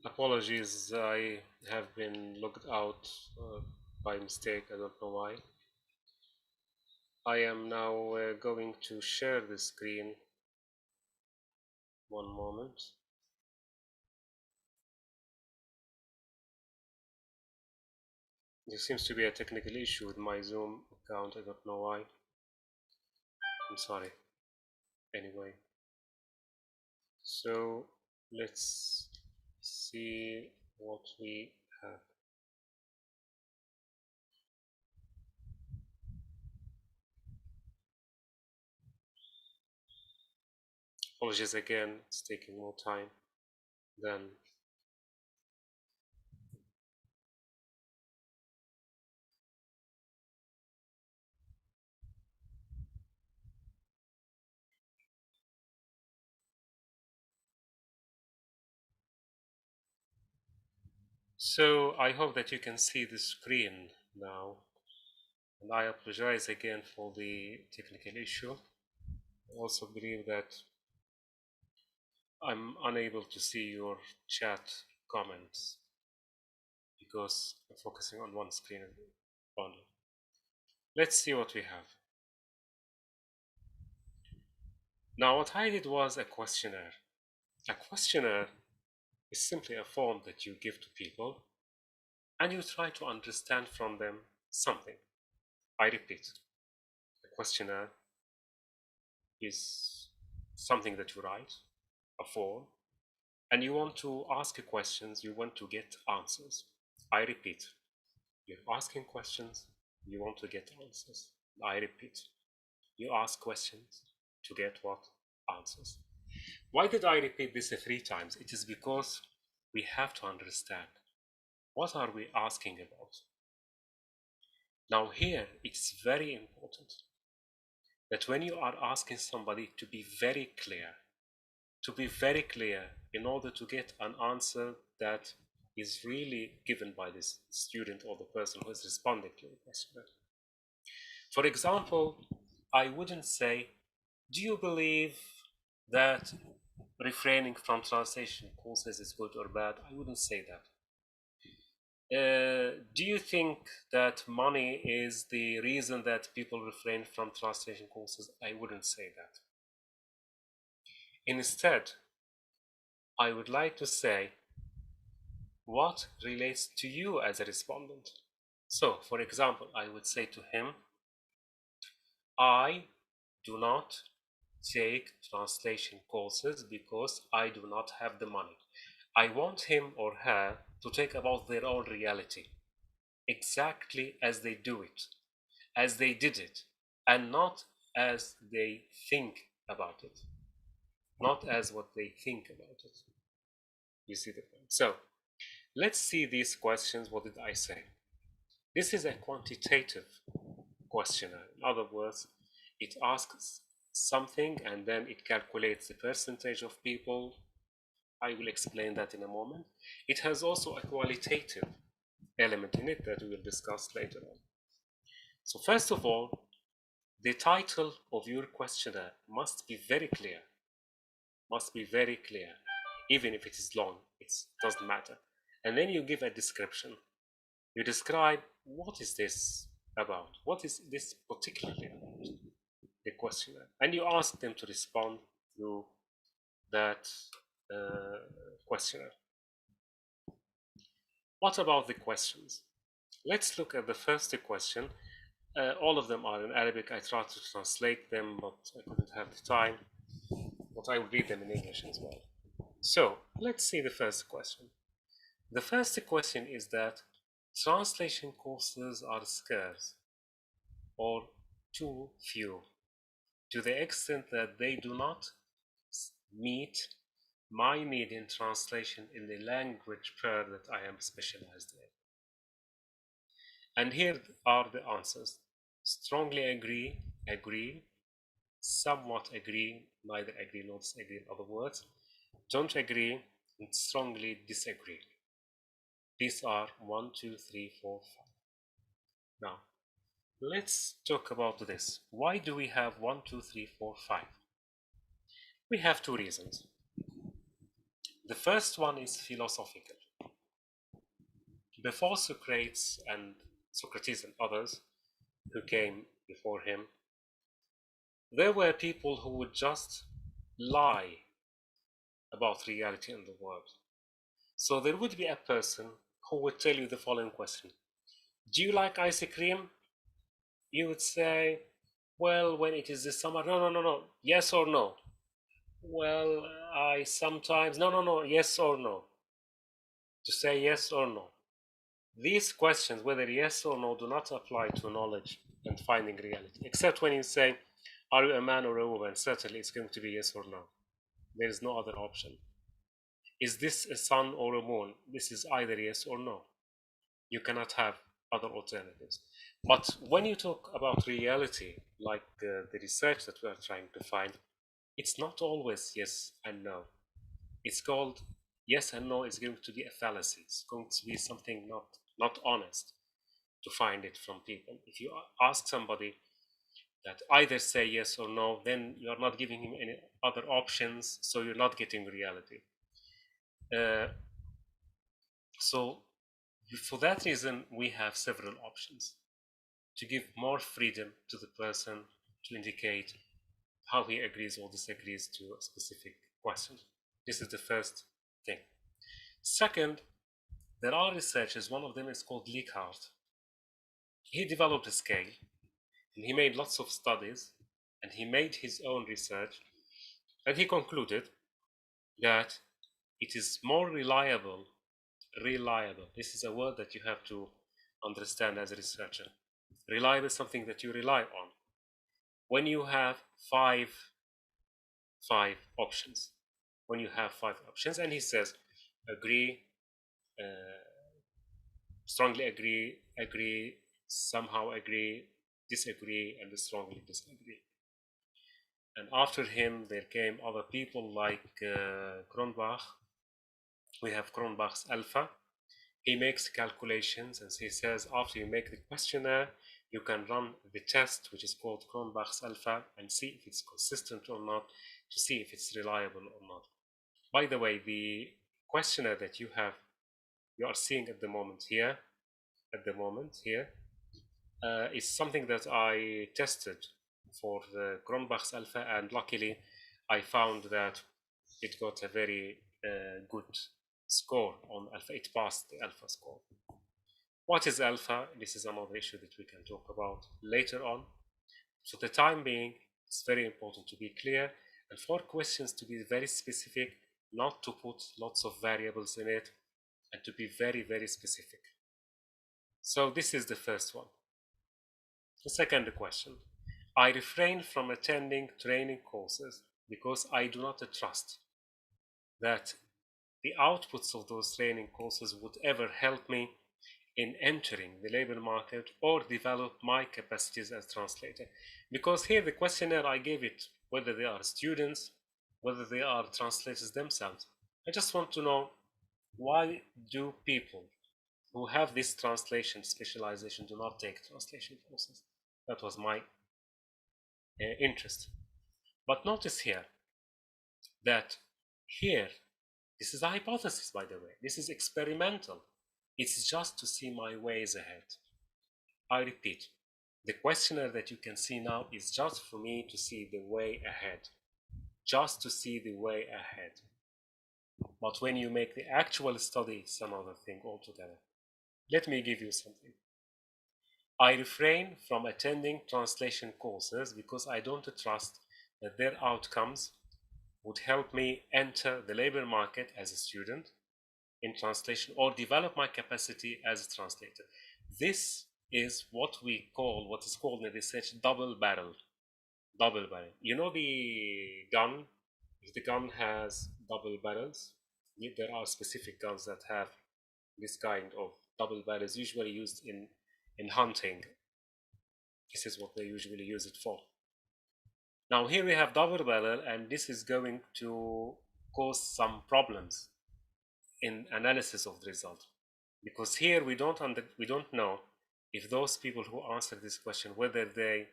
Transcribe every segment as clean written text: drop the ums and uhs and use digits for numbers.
Apologies, I have been logged out by mistake, I don't know why. I am now going to share the screen. One moment. There seems to be a technical issue with my Zoom account, I don't know why. I'm sorry. Anyway, so let's see what we have. Apologies again, it's taking more time than so I hope that you can see the screen now, and I apologize again for the technical issue. I also believe that I'm unable to see your chat comments because I'm focusing on one screen only. Let's see what we have. Now, what I did was a questionnaire. A questionnaire is simply a form that you give to people and you try to understand from them something. I repeat, a questionnaire is something that you write, a form, and you want to ask questions, you want to get answers. I repeat, you're asking questions, you want to get answers. I repeat, you ask questions to get what? Answers. Why did I repeat this 3 times? It is because we have to understand what are we asking about. Now here, it's very important that when you are asking somebody to be very clear in order to get an answer that is really given by this student or the person who is responding to the questionnaire. For example, I wouldn't say, do you believe that refraining from translation courses is good or bad? I wouldn't say that. Do you think that money is the reason that people refrain from translation courses? I wouldn't say that. Instead, I would like to say what relates to you as a respondent. So, for example, I would say to him, I do not take translation courses because I do not have the money. I want him or her to take about their own reality, exactly as they do it, as they did it, and not as they think about it, not as what they think about it. You see the point? So let's see these questions. What did I say? This is a quantitative questionnaire. In other words, it asks something and then it calculates the percentage of people. I will explain that in a moment. It has also a qualitative element in it that we will discuss later on. So first of all, the title of your questionnaire must be very clear. Even if it is long, it doesn't matter. And then you give a description. You describe what is this about? What is this particularly about? The questionnaire. And you ask them to respond to that questionnaire. What about the questions? Let's look at the first question. All of them are in Arabic. I tried to translate them, but I couldn't have the time. But I will read them in English as well. So let's see the first question. The first question is that translation courses are scarce or too few, to the extent that they do not meet my need in translation in the language that I am specialized in. And here are the answers. Strongly agree, somewhat agree, neither agree nor disagree, in other words. Don't agree, and strongly disagree. These are 1, 2, 3, 4, 5. Now, let's talk about this. Why do we have 1, 2, 3, 4, 5? We have 2 reasons. The first one is philosophical. before Socrates and others who came before him, there were people who would just lie about reality in the world. So there would be a person who would tell you the following question: do you like ice cream? You would say, well, when it is the summer, no, yes or no. Well, I sometimes, no, yes or no. To say yes or no. These questions, whether yes or no, do not apply to knowledge and finding reality, except when you say, are you a man or a woman? Certainly it's going to be yes or no. There is no other option. Is this a sun or a moon? This is either yes or no. You cannot have other alternatives. But when you talk about reality, like the research that we are trying to find, it's not always yes and no. It's called yes and no is going to be a fallacy. It's going to be something not honest to find it from people. If you ask somebody that either say yes or no, then you are not giving him any other options, so you're not getting reality. So for that reason, we have several options to give more freedom to the person to indicate how he agrees or disagrees to a specific question. This is the first thing. Second, there are researchers, one of them is called Laghaert. He developed a scale, and he made lots of studies, and he made his own research, and he concluded that it is more reliable, this is a word that you have to understand as a researcher. Reliable is something that you rely on. When you have five options, and he says agree, strongly agree, somehow agree, disagree, and strongly disagree. And after him, there came other people like Cronbach. We have Cronbach's alpha. He makes calculations, and he says after you make the questionnaire, you can run the test, which is called Cronbach's alpha, and see if it's consistent or not, to see if it's reliable or not. By the way, the questionnaire that you are seeing at the moment here, is something that I tested for the Cronbach's alpha, and luckily I found that it got a very good score on alpha. It passed the alpha score. What is alpha? This is another issue that we can talk about later on. For the time being, it's very important to be clear, and for questions to be very specific, not to put lots of variables in it, and to be very, very specific. So this is the first one. The second question: I refrain from attending training courses because I do not trust that the outputs of those training courses would ever help me in entering the labor market or develop my capacities as translator. Because here the questionnaire, I gave it whether they are students, whether they are translators themselves. I just want to know, why do people who have this translation specialization do not take translation courses? That was my interest. But notice here that this is a hypothesis, by the way. This is experimental. It's just to see my ways ahead. I repeat, the questionnaire that you can see now is just for me to see the way ahead. Just to see the way ahead. But when you make the actual study, it's another thing altogether. Let me give you something. I refrain from attending translation courses because I don't trust that their outcomes would help me enter the labor market as a student in translation or develop my capacity as a translator. This is what is called in research double barrel. You know the gun? If the gun has double barrels, there are specific guns that have this kind of double barrels, usually used in hunting. This is what they usually use it for. Now here we have double barrel, and this is going to cause some problems in analysis of the result, because here we don't know if those people who answer this question, whether they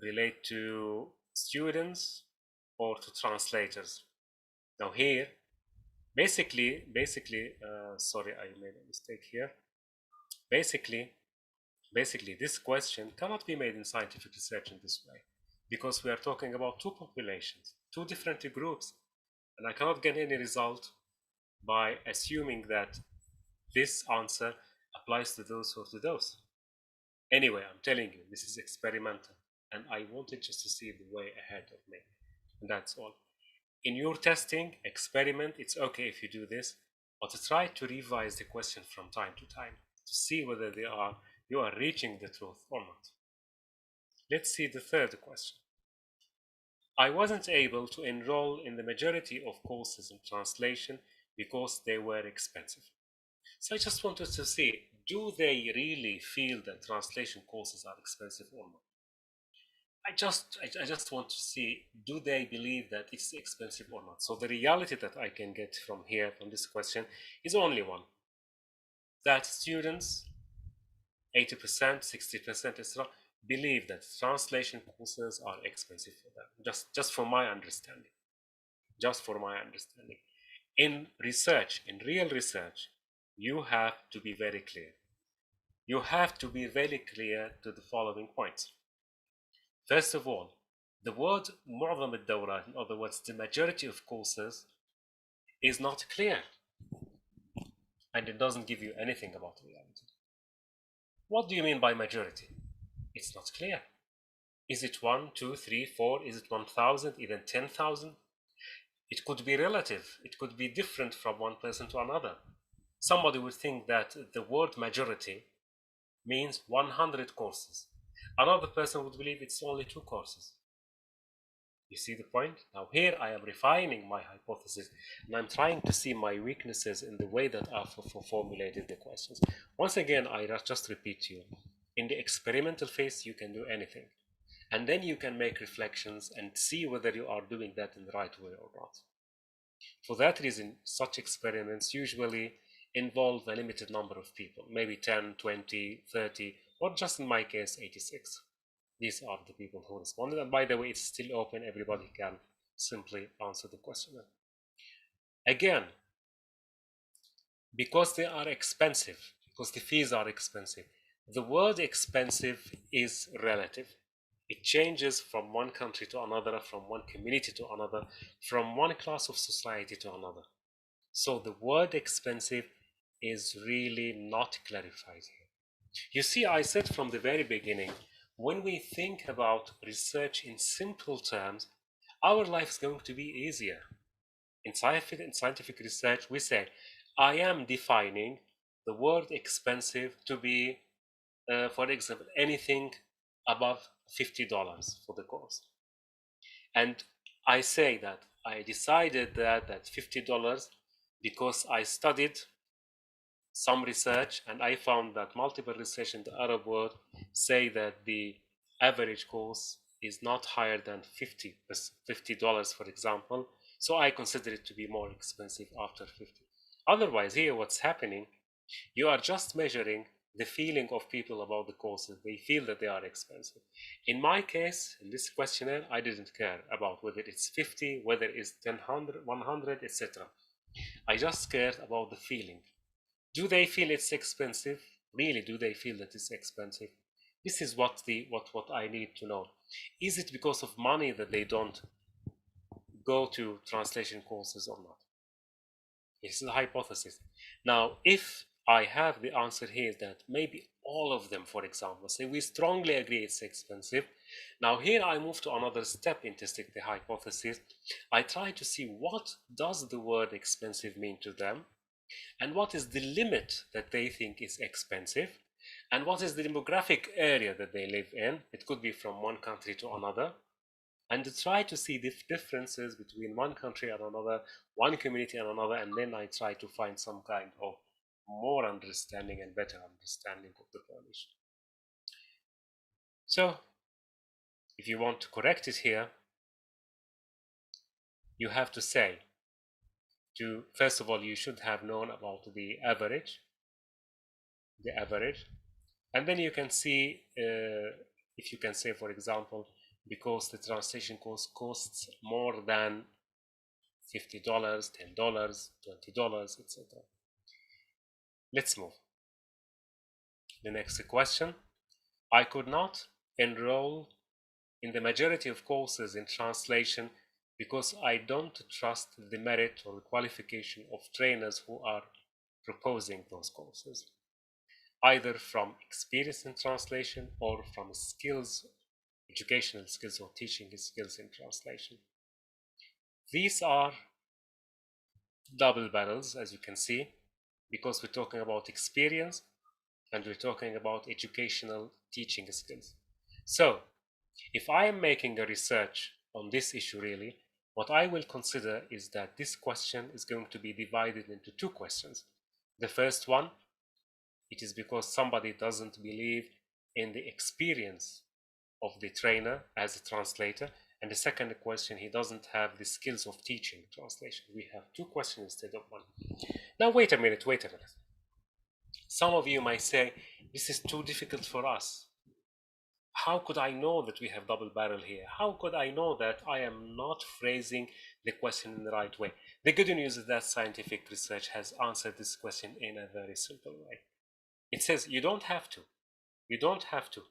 relate to students or to translators. Now here, basically, sorry, I made a mistake here. Basically, this question cannot be made in scientific research in this way, because we are talking about two populations, two different groups, and I cannot get any result by assuming that this answer applies to those or to those. Anyway, I'm telling you, this is experimental, and I wanted just to see the way ahead of me, and that's all. In your testing experiment, it's okay if you do this, but try to revise the question from time to time to see whether you are reaching the truth or not. Let's see the third question. I wasn't able to enroll in the majority of courses in translation because they were expensive. So I just wanted to see, do they really feel that translation courses are expensive or not? I just want to see, do they believe that it's expensive or not? So the reality that I can get from here, from this question, is only one. That students, 80%, 60%, etc., believe that translation courses are expensive for them. Just for my understanding. Just for my understanding. In research, in real research, you have to be very clear. You have to be very clear to the following points. First of all, the word معظم الدورات, in other words, the majority of courses, is not clear. And it doesn't give you anything about reality. What do you mean by majority? It's not clear. Is it 1, 2, 3, 4? Is it 1,000, even 10,000? It could be relative. It could be different from one person to another. Somebody would think that the word majority means 100 courses. Another person would believe it's only 2 courses. You see the point? Now here I am refining my hypothesis, and I'm trying to see my weaknesses in the way that I formulated the questions. Once again, I just repeat to you, in the experimental phase you can do anything, and then you can make reflections and see whether you are doing that in the right way or not. For that reason, such experiments usually involve a limited number of people, maybe 10, 20, 30, or just in my case 86. These are the people who responded, and by the way, it's still open. Everybody can simply answer the questionnaire. Again, because they are expensive, because the fees are expensive, the word expensive is relative. It changes from one country to another, from one community to another, from one class of society to another. So the word expensive is really not clarified here. You see, I said from the very beginning, when we think about research in simple terms, our life is going to be easier. In scientific research, we say, I am defining the word expensive to be, for example, anything above $50 for the course. And I say that I decided that at $50 because I studied some research, and I found that multiple research in the Arab world say that the average course is not higher than $50, for example. So I consider it to be more expensive after 50. Otherwise, here what's happening, you are just measuring the feeling of people about the courses. They feel that they are expensive. In my case, in this questionnaire, I didn't care about whether it's 50, whether it's 100, 100, etc. I just cared about the feeling. Do they feel it's expensive? Really, do they feel that it's expensive? This is what I need to know. Is it because of money that they don't go to translation courses or not? This is a hypothesis. Now, if I have the answer here that maybe all of them, for example, say we strongly agree it's expensive. Now here I move to another step in testing the hypothesis. I try to see what does the word expensive mean to them, and what is the limit that they think is expensive, and what is the demographic area that they live in. It could be from one country to another, and to try to see the differences between one country and another, one community and another, and then I try to find some kind of more understanding and better understanding of the Polish. So if you want to correct it here, you have to say, first of all, you should have known about the average, and then you can see, if you can say, for example, because the translation course costs more than $50, $10, $20, etc. Let's move. The next question. I could not enroll in the majority of courses in translation because I don't trust the merit or the qualification of trainers who are proposing those courses, either from experience in translation or from skills, educational skills or teaching skills in translation. These are double barrels, as you can see, because we're talking about experience and we're talking about educational teaching skills. So if I am making a research on this issue, really, what I will consider is that this question is going to be divided into two questions. The first one, it is because somebody doesn't believe in the experience of the trainer as a translator. And the second question, he doesn't have the skills of teaching translation. We have two questions instead of one. Now, wait a minute. Some of you might say, this is too difficult for us. How could I know that we have double barrel here? How could I know that I am not phrasing the question in the right way? The good news is that scientific research has answered this question in a very simple way. It says you don't have to. You don't have to.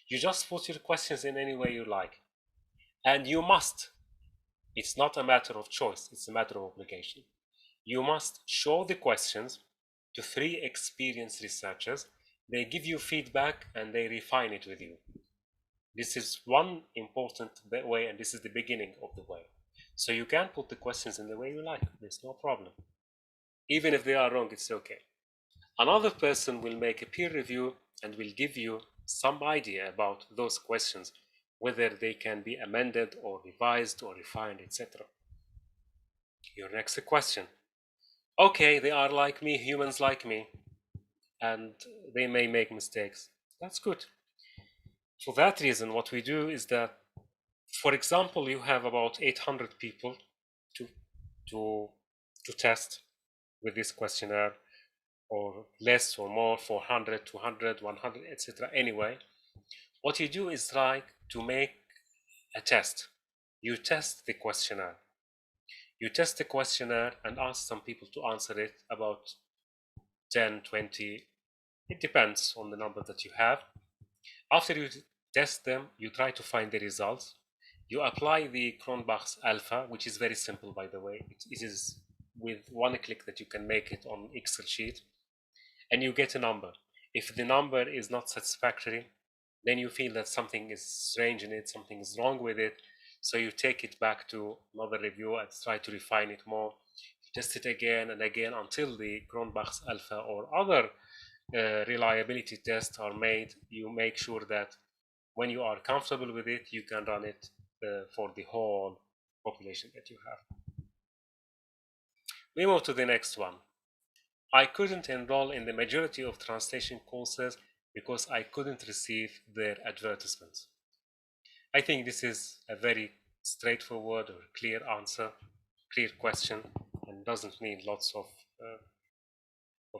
You just put your questions in any way you like. And you must. It's not a matter of choice. It's a matter of obligation. You must show the questions to 3 experienced researchers. They give you feedback and they refine it with you. This is one important way, and this is the beginning of the way. So you can put the questions in the way you like. There's no problem. Even if they are wrong, it's okay. Another person will make a peer review and will give you some idea about those questions, whether they can be amended or revised or refined, etc. Your next question. Okay, they are like me, humans like me, and they may make mistakes. That's good. For that reason, what we do is that, for example, you have about 800 people to test with this questionnaire, or less or more, 400, 200, 100, etc. Anyway, what you do is try to make a test. You test the questionnaire. You test the questionnaire and ask some people to answer it, about 10, 20. It depends on the number that you have. After you test them, you try to find the results. You apply the Cronbach's alpha, which is very simple, by the way. It is with one click that you can make it on Excel sheet, and you get a number. If the number is not satisfactory, then you feel that something is strange in it, something is wrong with it. So you take it back to another review and try to refine it more. You test it again and again until the Cronbach's alpha or other reliability tests are made. You make sure that when you are comfortable with it, you can run it for the whole population that you have. We move to the next one. I couldn't enroll in the majority of translation courses because I couldn't receive their advertisements. I think this is a very straightforward or clear answer, clear question, and doesn't need lots of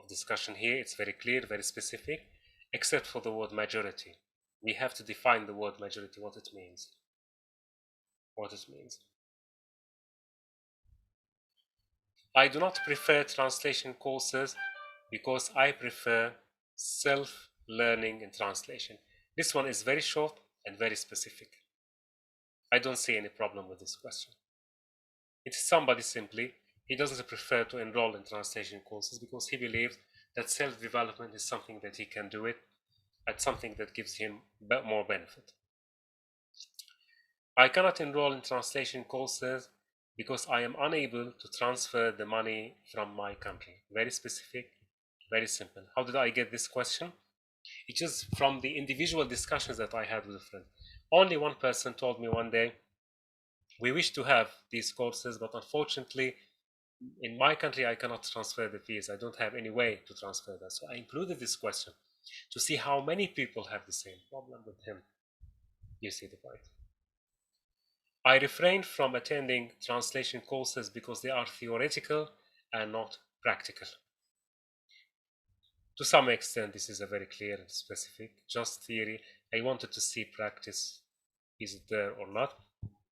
discussion here. It's very clear, very specific, except for the word majority. We have to define the word majority, what it means. I do not prefer translation courses because I prefer self-learning in translation. This one is very short and very specific. I don't see any problem with this question. It is somebody simply, he doesn't prefer to enroll in translation courses because he believes that self-development is something that he can do it at something that gives him more benefit. I cannot enroll in translation courses because I am unable to transfer the money from my country. Very specific, very simple. How did I get this question? It is from the individual discussions that I had with a friend. Only one person told me one day, we wish to have these courses, but unfortunately, in my country, I cannot transfer the fees. I don't have any way to transfer that. So I included this question to see how many people have the same problem with him. You see the point. I refrained from attending translation courses because they are theoretical and not practical. To some extent, this is a very clear and specific, just theory. I wanted to see practice. Is it there or not?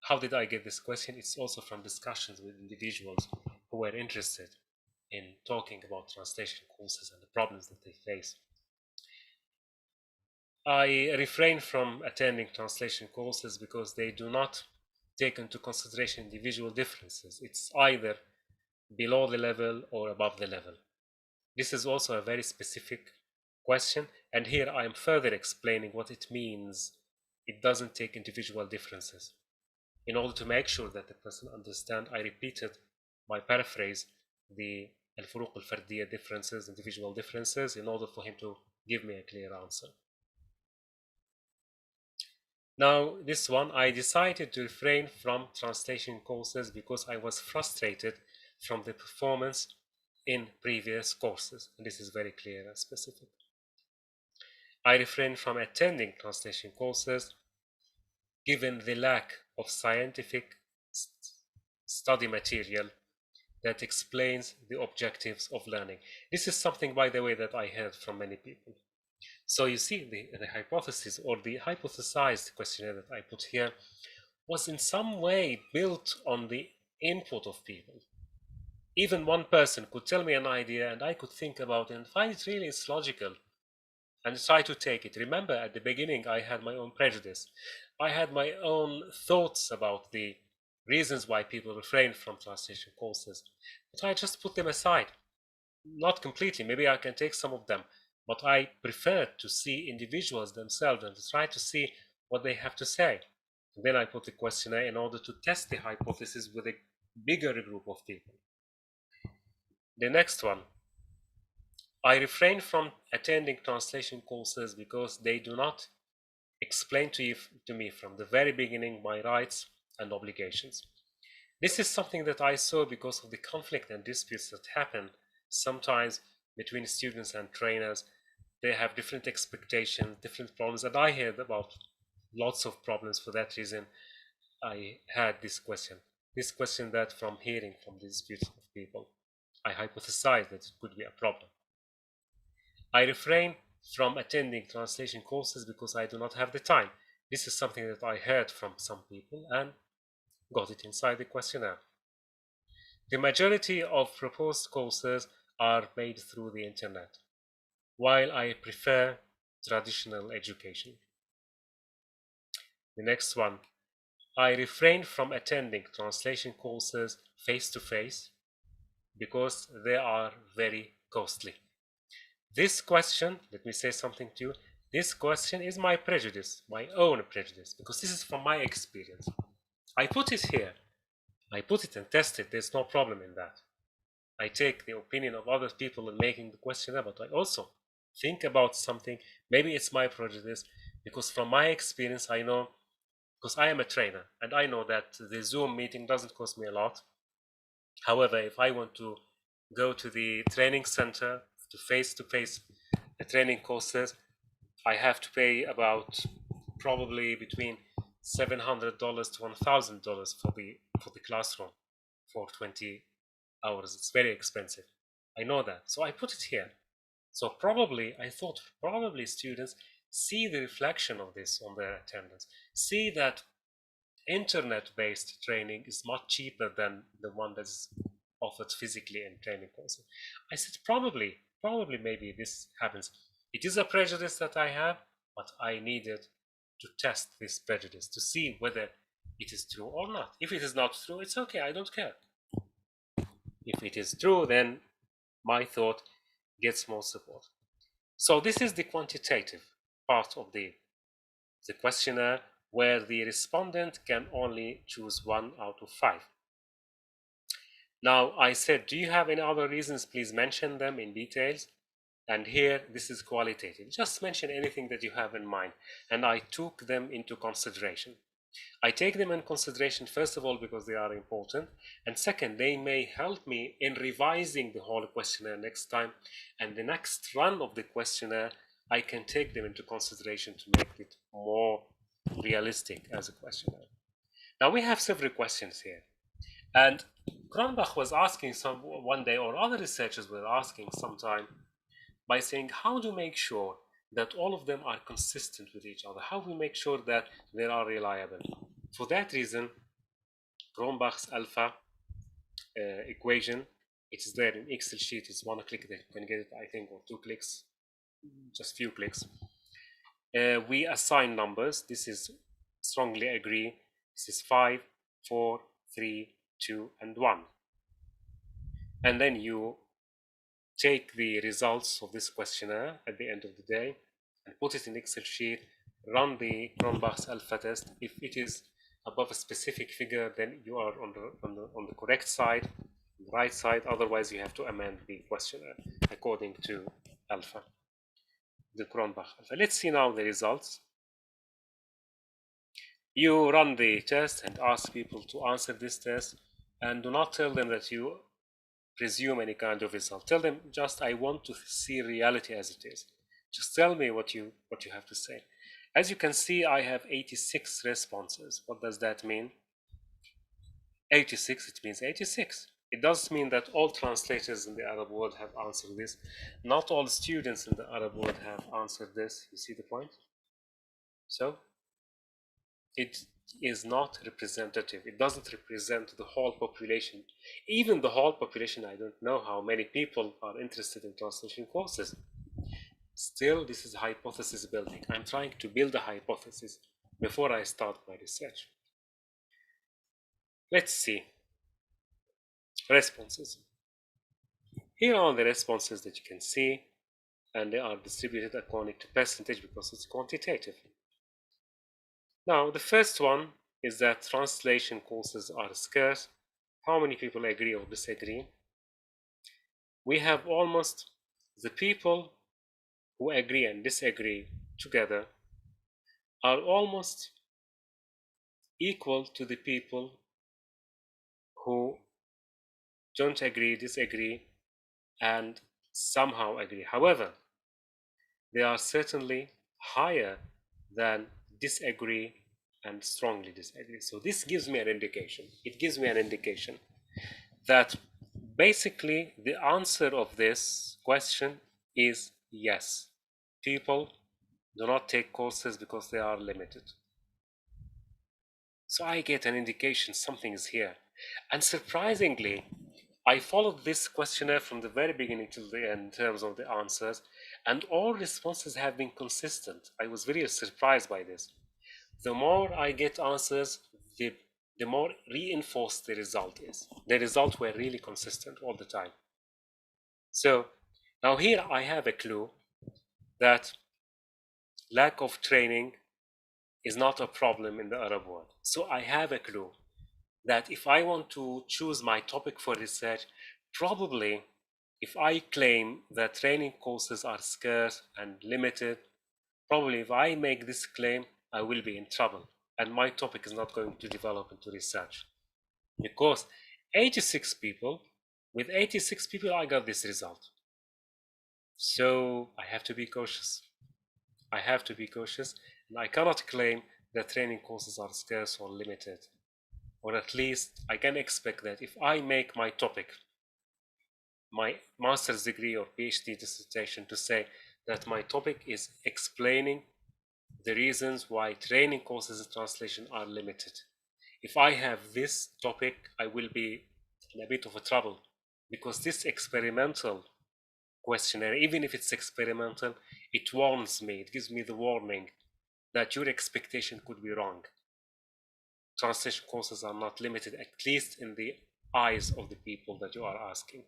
How did I get this question? It's also from discussions with individuals who were interested in talking about translation courses and the problems that they face. I refrain from attending translation courses because they do not take into consideration individual differences. It's either below the level or above the level. This is also a very specific question, and here I am further explaining what it means. It doesn't take individual differences. In order to make sure that the person understands, I repeated by paraphrase the الفروق الفردية differences, individual differences, in order for him to give me a clear answer. Now, this one, I decided to refrain from translation courses because I was frustrated from the performance in previous courses. And this is very clear and specific. I refrain from attending translation courses given the lack of scientific study material that explains the objectives of learning. This is something, by the way, that I heard from many people. So you see, the hypothesis or the hypothesized questionnaire that I put here was in some way built on the input of people. Even one person could tell me an idea and I could think about it and find it really is logical and try to take it. Remember, at the beginning, I had my own prejudice. I had my own thoughts about the reasons why people refrain from translation courses. But I just put them aside. Not completely, maybe I can take some of them. But I prefer to see individuals themselves and to try to see what they have to say. And then I put the questionnaire in order to test the hypothesis with a bigger group of people. The next one. I refrain from attending translation courses because they do not explain to me from the very beginning my rights and obligations. This is something that I saw because of the conflict and disputes that happen sometimes between students and trainers. They have different expectations, different problems, and I heard about lots of problems. For that reason, I had this question that from hearing from the disputes of people, I hypothesized that it could be a problem. I refrain from attending translation courses because I do not have the time. This is something that I heard from some people and got it inside the questionnaire. The majority of proposed courses are made through the internet, while I prefer traditional education. The next one, I refrain from attending translation courses face-to-face because they are very costly. This question, let me say something to you, this question is my prejudice, my own prejudice, because this is from my experience. I put it here. I put it and test it. There's no problem in that. I take the opinion of other people in making the questionnaire, but I also think about something. Maybe it's my prejudice, because from my experience, I know, because I am a trainer, and I know that the Zoom meeting doesn't cost me a lot. However, if I want to go to the training center to face-to-face training courses, I have to pay about probably between $700 to $1,000 for the classroom for 20 hours. It's very expensive. I know that, so I put it here. So I thought probably students see the reflection of this on their attendance, see that internet-based training is much cheaper than the one that's offered physically in training courses. I said probably maybe this happens. It is a prejudice that I have, but I needed to test this prejudice to see whether it is true or not. If it is not true, it's okay, I don't care. If it is true, then my thought gets more support. So this is the quantitative part of the questionnaire, where the respondent can only choose 1 out of 5. Now, I said, do you have any other reasons? Please mention them in details. And here, this is qualitative. Just mention anything that you have in mind. And I took them into consideration. I take them in consideration, first of all, because they are important. And second, they may help me in revising the whole questionnaire next time. And the next run of the questionnaire, I can take them into consideration to make it more realistic as a questionnaire. Now, we have several questions here. And Kronbach was asking one day, or other researchers were asking sometime, by saying, how do we make sure that all of them are consistent with each other? How do we make sure that they are reliable? For that reason, Kronbach's alpha equation, it is there in Excel sheet. It's one click that you can get it, I think, or 2 clicks, just few clicks. we assign numbers. This is strongly agree. This is 5, 4, 3, 2, and 1. And then you take the results of this questionnaire at the end of the day and put it in Excel sheet, run the Cronbach's alpha test. If it is above a specific figure, then you are on the correct side, the right side. Otherwise, you have to amend the questionnaire according to alpha, the Cronbach alpha. Let's see now the results. You run the test and ask people to answer this test, and do not tell them that you presume any kind of result. Tell them just, I want to see reality as it is. Just tell me what you have to say. As you can see, I have 86 responses. What does that mean? 86, it means 86. It does mean that all translators in the Arab world have answered this. Not all students in the Arab world have answered this. You see the point? So it is not representative. It doesn't represent the whole population. Even the whole population, I don't know how many people are interested in translation courses. Still, this is hypothesis building. I'm trying to build a hypothesis before I start my research. Let's see. Responses. Here are the responses that you can see, and they are distributed according to percentage because it's quantitative. Now, the first one is that translation courses are scarce. How many people agree or disagree? We have almost the people who agree and disagree together are almost equal to the people who don't agree, disagree, and somehow agree. However, they are certainly higher than disagree and strongly disagree. So this gives me an indication. It gives me an indication that basically the answer of this question is yes. People do not take courses because they are limited. So I get an indication something is here. And surprisingly, I followed this questionnaire from the very beginning to the end in terms of the answers, and all responses have been consistent. I was very surprised by this. The more I get answers, the more reinforced the result is. The results were really consistent all the time. So now here I have a clue that lack of training is not a problem in the Arab world. So I have a clue that if I want to choose my topic for research, probably if I claim that training courses are scarce and limited, probably if I make this claim, I will be in trouble and my topic is not going to develop into research. Because 86 people, with 86 people I got this result. So I have to be cautious. I have to be cautious, and I cannot claim that training courses are scarce or limited. Or at least I can expect that if I make my topic, my master's degree or PhD dissertation, to say that my topic is explaining the reasons why training courses in translation are limited. If I have this topic, I will be in a bit of a trouble because this experimental questionnaire, even if it's experimental, it warns me, it gives me the warning that your expectation could be wrong. Translation courses are not limited, at least in the eyes of the people that you are asking.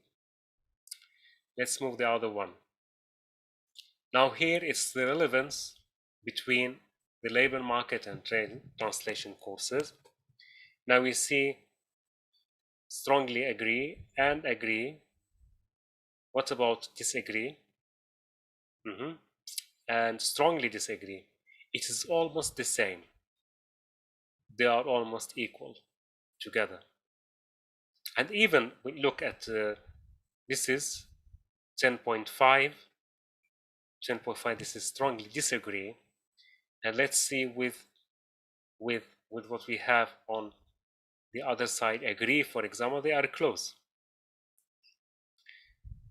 Let's move the other one. Now here is the relevance between the labor market and translation courses. Now we see strongly agree and agree. What about disagree? And strongly disagree. It is almost the same. They are almost equal together. And even we look at this is 10.5. 10.5, this is strongly disagree. And let's see with what we have on the other side, agree, for example, they are close.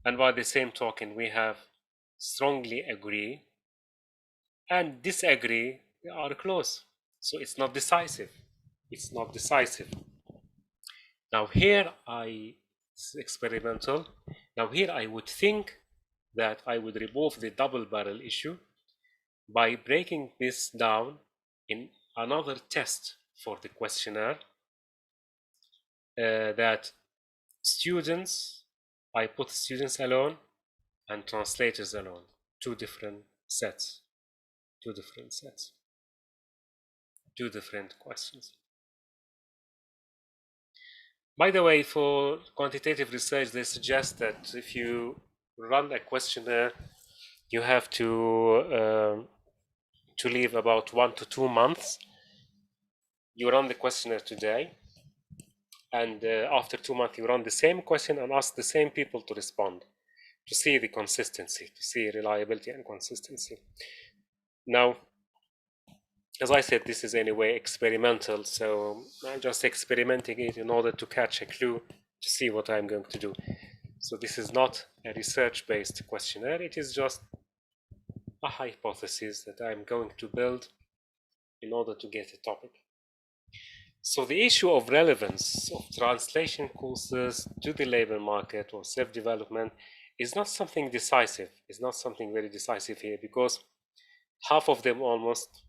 And by the same token, we have strongly agree and disagree, they are close. So it's not decisive. It's not decisive. Now here it's experimental. Now here I would think that I would remove the double barrel issue, by breaking this down in another test for the questionnaire that students, I put students alone and translators alone, two different questions. By the way, for quantitative research, they suggest that if you run a questionnaire, you have to leave about 1 to 2 months. You run the questionnaire today, and after 2 months, you run the same question and ask the same people to respond, to see the consistency, to see reliability and consistency. Now, as I said, this is anyway experimental, so I'm just experimenting it in order to catch a clue to see what I'm going to do. So this is not a research-based questionnaire, it is just a hypothesis that I'm going to build in order to get a topic. So the issue of relevance of translation courses to the labor market or self-development is not something decisive. It's not something very decisive here, because half of them, almost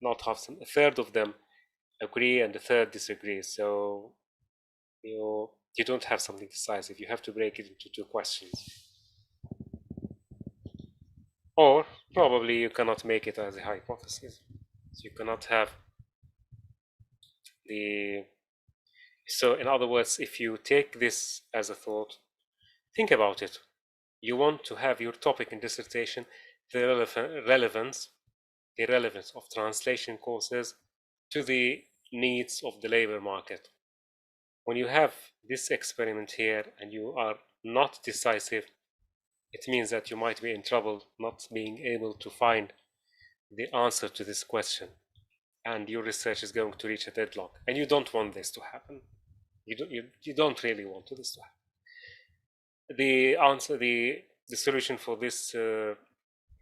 not half, a third of them agree and a third disagree. So you don't have something decisive. You have to break it into 2 questions. Or probably you cannot make it as a hypothesis. So you cannot have so in other words, if you take this as a thought, think about it. You want to have your topic in dissertation, the relevance of translation courses to the needs of the labor market. When you have this experiment here and you are not decisive, it means that you might be in trouble not being able to find the answer to this question, and your research is going to reach a deadlock, and you don't want this to happen. You don't really want this to happen. The solution for this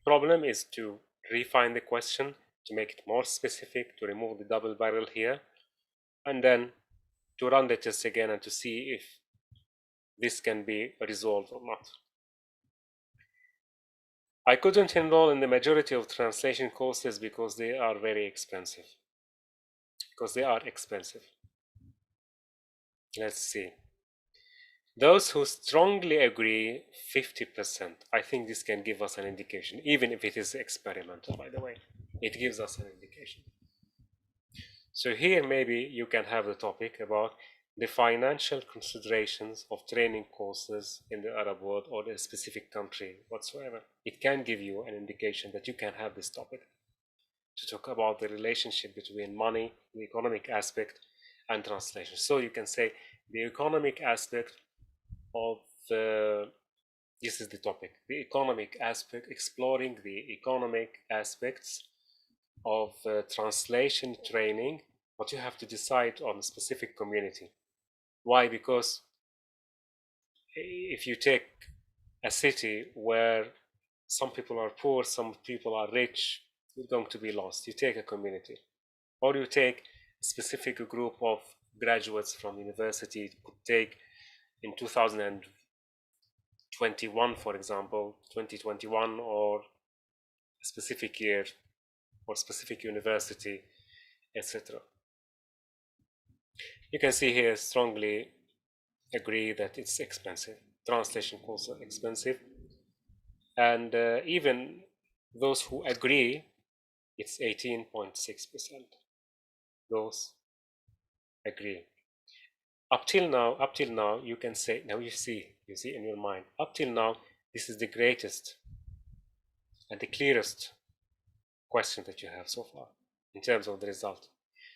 problem is to refine the question, to make it more specific, to remove the double barrel here, and then to run the test again and to see if this can be resolved or not. I couldn't enroll in the majority of translation courses because they are very expensive. Let's see. Those who strongly agree, 50%. I think this can give us an indication, even if it is experimental, by the way. It gives us an indication. So here maybe you can have the topic about the financial considerations of training courses in the Arab world or a specific country whatsoever. It can give you an indication that you can have this topic to talk about the relationship between money, the economic aspect, and translation. So you can say the economic aspect of this is the topic, the economic aspect, exploring the economic aspects of translation training, but you have to decide on a specific community. Why? Because if you take a city where some people are poor, some people are rich, you're going to be lost. You take a community, or you take a specific group of graduates from university. It could take in 2021, for example, 2021, or a specific year, or specific university, etc. You can see here strongly agree that it's expensive. Translation courses are expensive, and even those who agree, it's 18.6%. Those agree. Up till now, you can say, now you see in your mind, up till now, this is the greatest and the clearest question that you have so far in terms of the result.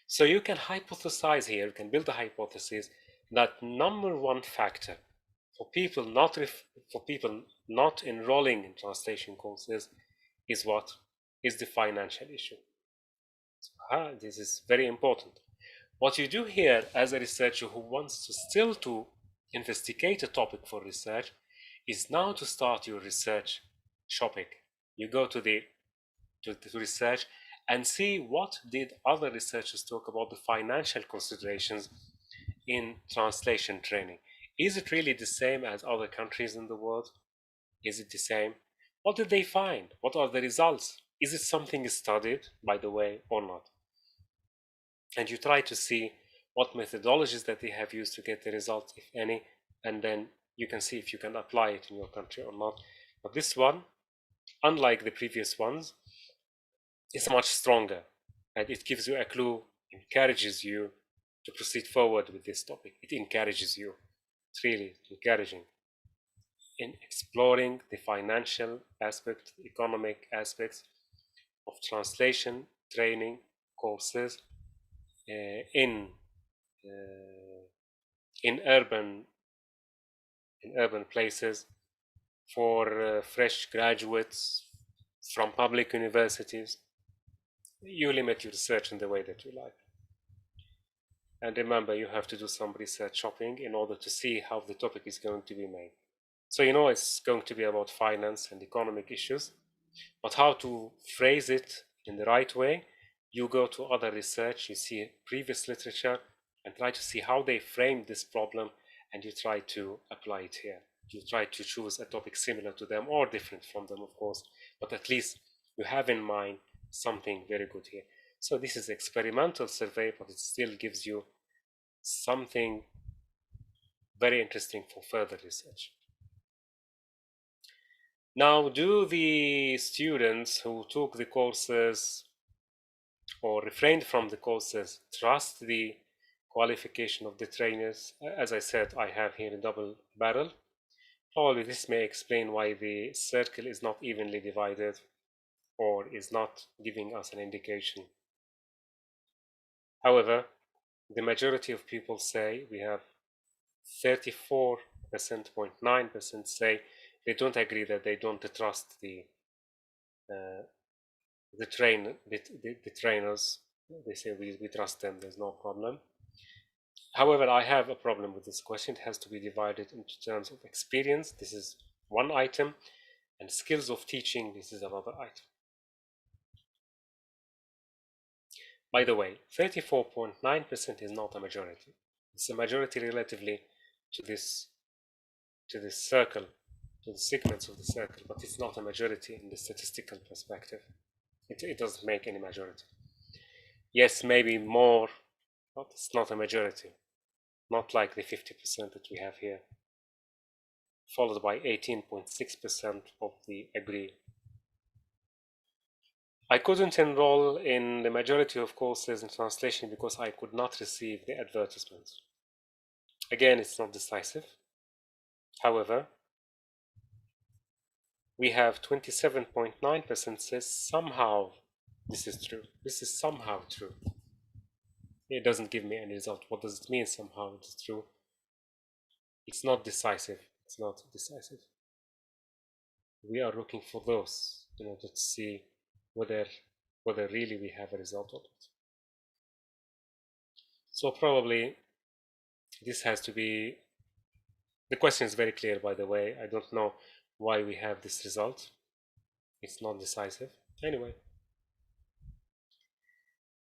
So you can hypothesize here, you can build a hypothesis that number one factor for people not enrolling in translation courses is what? Is the financial issue. So, this is very important. What you do here as a researcher who wants to still to investigate a topic for research is now to start your research shopping. You go to the research and see what did other researchers talk about the financial considerations in translation training. Is it really the same as other countries in the world? Is it the same? What did they find? What are the results? is it something studied, by the way, or not? And you try to see what methodologies that they have used to get the result, if any, and then you can see if you can apply it in your country or not. But this one, unlike the previous ones, is much stronger, and it gives you a clue, encourages you to proceed forward with this topic. It encourages you. It's really encouraging in exploring the financial aspect, the economic aspects of translation training courses in urban places for fresh graduates from public universities. You limit your research in the way that you like. And remember, you have to do some research shopping in order to see how the topic is going to be made. So you know it's going to be about finance and economic issues, but how to phrase it in the right way, you go to other research, you see previous literature, and try to see how they framed this problem, and you try to apply it here. You try to choose a topic similar to them or different from them, of course, but at least you have in mind something very good here. So this is experimental survey, but it still gives you something very interesting for further research. Now, do the students who took the courses or refrained from the courses trust the qualification of the trainers? As I said, I have here a double barrel. Probably this may explain why the circle is not evenly divided or is not giving us an indication. However, the majority of people say, we have 34.9% say they don't agree, that they don't trust the trainers. They say we trust them, there's no problem. However, I have a problem with this question. It has to be divided into terms of experience. This is one item, and skills of teaching, this is another item. By the way, 34.9% is not a majority. It's a majority relatively to this circle, to the segments of the circle, but it's not a majority in the statistical perspective. It doesn't make any majority. Yes, maybe more, but it's not a majority. Not like the 50% that we have here, followed by 18.6% of the agree. I couldn't enroll in the majority of courses in translation because I could not receive the advertisements. Again, it's not decisive. However, we have 27.9% says somehow this is true. This is somehow true. It doesn't give me any result. What does it mean somehow it is true? It's not decisive. It's not decisive. We are looking for those in order to see whether really we have a result or not. So probably this has to be, the question is very clear, by the way. I don't know why we have this result. It's not decisive. Anyway.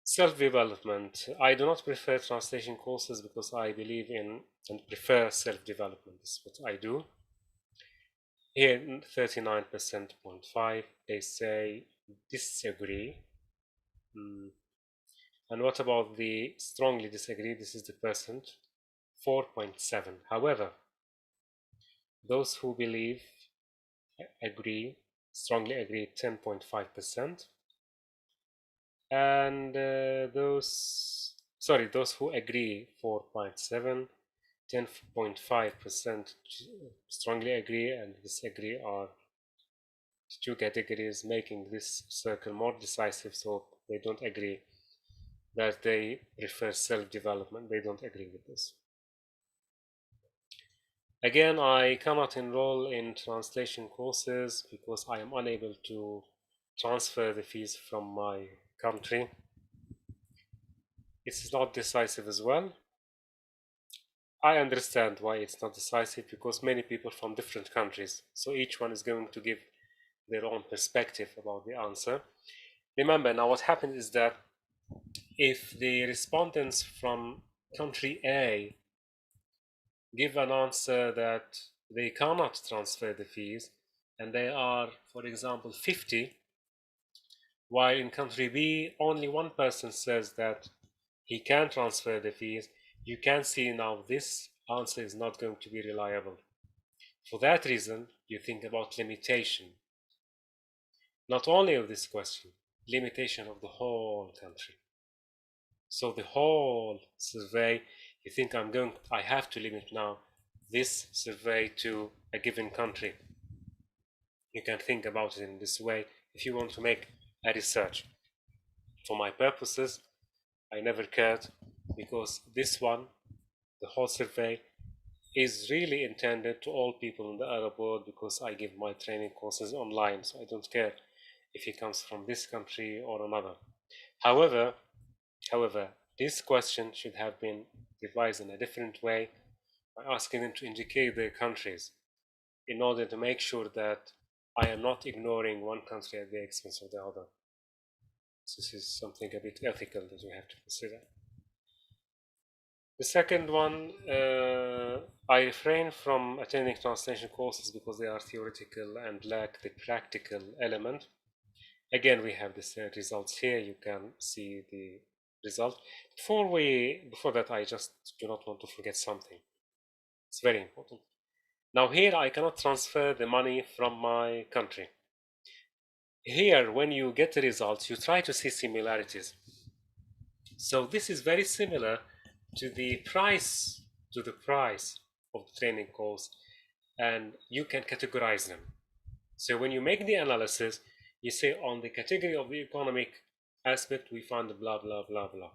Self-development. I do not prefer translation courses because I believe in and prefer self-development. This is what I do. Here, 39.5%, they say disagree. And what about the strongly disagree? This is the percent, 4.7. However, those who believe agree, strongly agree, 10.5%. And those who agree, 4.7, 10.5% strongly agree, and disagree are two categories, making this circle more decisive. So they don't agree, that they prefer self-development. They don't agree with this. Again, I cannot enroll in translation courses because I am unable to transfer the fees from my country. It's not decisive as well. I understand why it's not decisive, because many people from different countries, so each one is going to give their own perspective about the answer. Remember, now what happens is that if the respondents from country A give an answer that they cannot transfer the fees, and they are, for example, 50, while in country B, only one person says that he can transfer the fees, you can see now this answer is not going to be reliable. For that reason, you think about limitation. Not only of this question, limitation of the whole country. So the whole survey, you think I have to limit now this survey to a given country. You can think about it in this way if you want to make a research. For my purposes, I never cared, because this one, the whole survey, is really intended to all people in the Arab world, because I give my training courses online, so I don't care if he comes from this country or another. However, this question should have been devised in a different way, by asking them to indicate their countries, in order to make sure that I am not ignoring one country at the expense of the other. So this is something a bit ethical that we have to consider. The second one, I refrain from attending translation courses because they are theoretical and lack the practical element. Again, we have the results here. You can see the result. Before that, I just do not want to forget something. It's very important. Now here, I cannot transfer the money from my country. Here, when you get the results, you try to see similarities. So this is very similar to the price of the training course, and you can categorize them. So when you make the analysis, you say on the category of the economic aspect, we find blah, blah, blah, blah.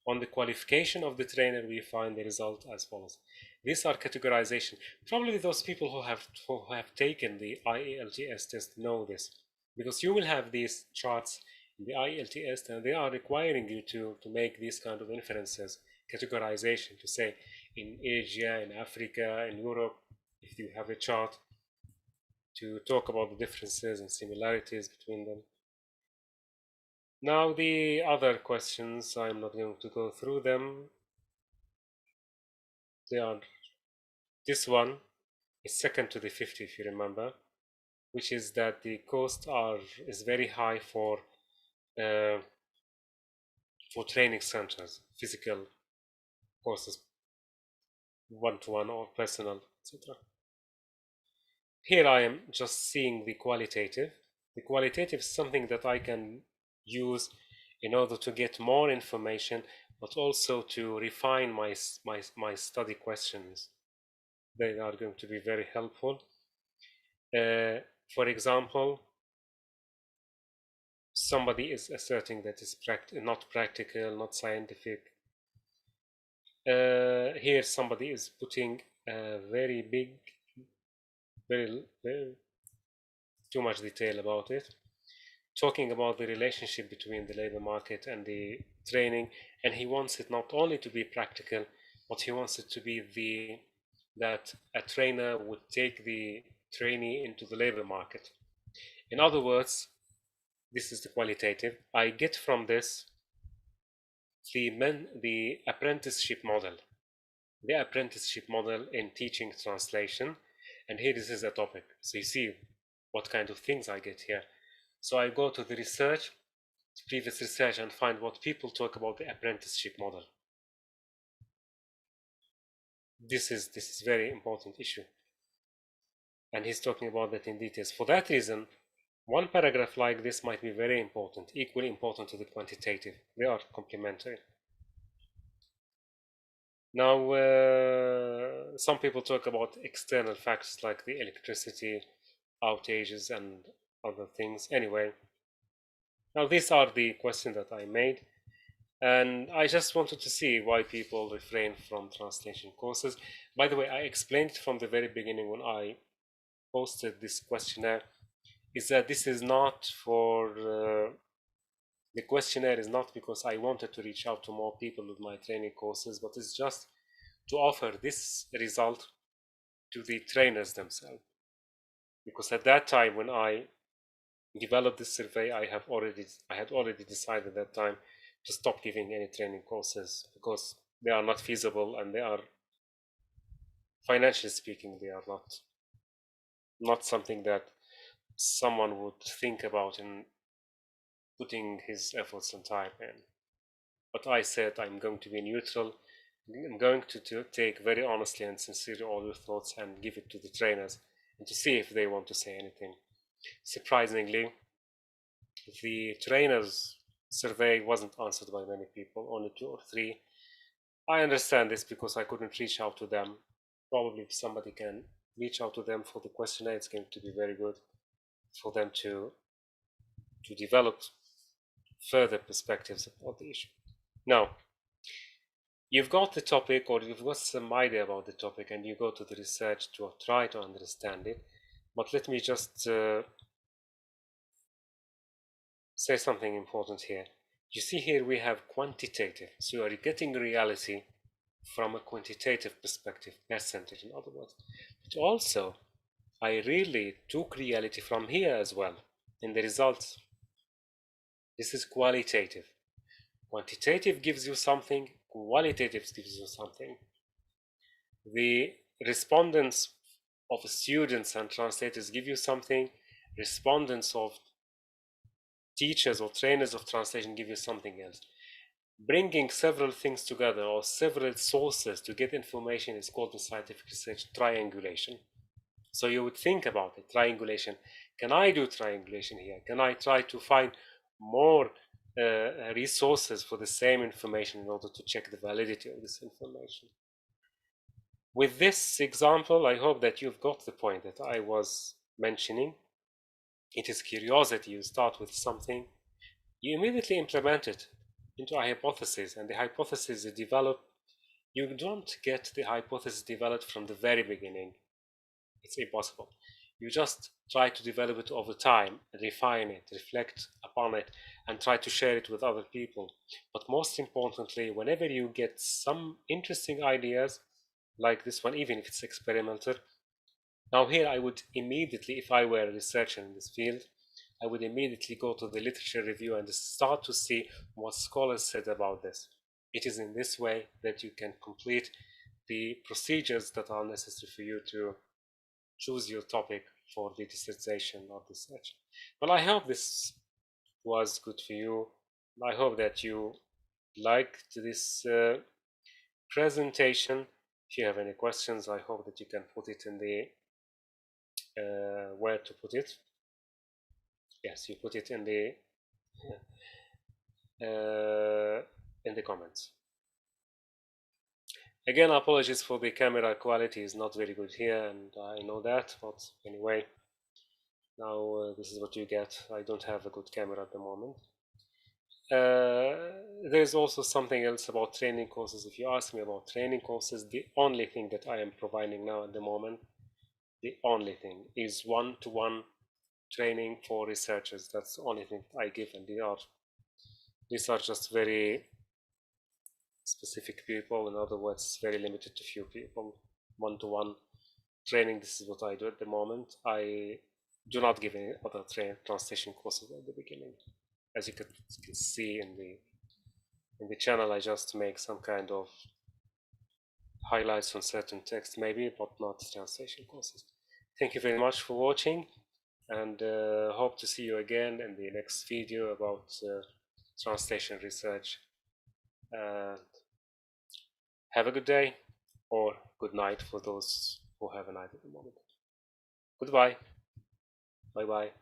On the qualification of the trainer, we find the result as follows. These are categorization. Probably those people who have taken the IELTS test know this, because you will have these charts in the IELTS, and they are requiring you to make these kind of inferences, categorization, to say in Asia, in Africa, in Europe, if you have a chart, to talk about the differences and similarities between them. Now the other questions, I'm not going to go through them. They are, this one is second to the 50, if you remember, which is that the cost is very high for training centers, physical courses, one-to-one or personal, etc. Here I am just seeing the qualitative. The qualitative is something that I can use in order to get more information, but also to refine my study questions. They are going to be very helpful. For example, somebody is asserting that it's not practical, not scientific. Here somebody is putting a very big, very too much detail about it, talking about the relationship between the labor market and the training, and he wants it not only to be practical, but he wants it to be that a trainer would take the trainee into the labor market. In other words, this is the qualitative. I get from this the apprenticeship model. The apprenticeship model in teaching translation, and here this is a topic. So you see what kind of things I get here. So I go to the research, previous research, and find what people talk about the apprenticeship model. This is very important issue, and he's talking about that in details. For that reason, one paragraph like this might be very important, equally important to the quantitative. They are complementary. Now, some people talk about external factors like the electricity outages and other things. Anyway, now these are the questions that I made, and I just wanted to see why people refrain from translation courses. By the way, I explained from the very beginning when I posted this questionnaire, is that this is not for the questionnaire is not because I wanted to reach out to more people with my training courses, but it's just to offer this result to the trainers themselves. Because at that time, when I developed this survey, I had already decided at that time to stop giving any training courses, because they are not feasible, and they are, financially speaking, they are not something that someone would think about in putting his efforts and time in. But I said I'm going to be neutral. I'm going to take very honestly and sincerely all your thoughts and give it to the trainers and to see if they want to say anything. Surprisingly, the trainers' survey wasn't answered by many people, only 2 or 3. I understand this because I couldn't reach out to them. Probably if somebody can reach out to them for the questionnaire, it's going to be very good for them to develop further perspectives about the issue. Now, you've got the topic, or you've got some idea about the topic, and you go to the research to try to understand it. But let me just say something important here. You see here we have quantitative, so you are getting reality from a quantitative perspective, percentage in other words. But also, I really took reality from here as well in the results. This is qualitative. Quantitative gives you something, qualitative gives you something. The respondents of students and translators give you something, respondents of teachers or trainers of translation give you something else. Bringing several things together or several sources to get information is called in scientific research triangulation. So you would think about it, triangulation. Can I do triangulation here? Can I try to find more resources for the same information in order to check the validity of this information? With this example, I hope that you've got the point that I was mentioning. It is curiosity. You start with something, you immediately implement it into a hypothesis, and the hypothesis is developed. You don't get the hypothesis developed from the very beginning. It's impossible. You just try to develop it over time, refine it, reflect upon it, and try to share it with other people. But most importantly, whenever you get some interesting ideas, like this one, even if it's experimental, now here I would immediately, if I were a researcher in this field, I would immediately go to the literature review and start to see what scholars said about this. It is in this way that you can complete the procedures that are necessary for you to choose your topic for the dissertation or research. Well, I hope this was good for you. I hope that you liked this presentation. If you have any questions, I hope that you can put it in the where to put it. Yes, you put it in the comments. Again, apologies for the camera quality is not very good here, and I know that, but anyway, now this is what you get. I don't have a good camera at the moment. There's also something else about training courses. If you ask me about training courses, the only thing that I am providing now at the moment, the only thing is one-to-one training for researchers. That's the only thing I give, and these are just very specific people. In other words, very limited to few people. One-to-one training. This is what I do at the moment. I do not give any other translation courses at the beginning. As you can see in the channel, I just make some kind of highlights on certain text, maybe, but not translation courses. Thank you very much for watching, and hope to see you again in the next video about translation research. Have a good day, or good night for those who have a night at the moment. Goodbye. Bye-bye.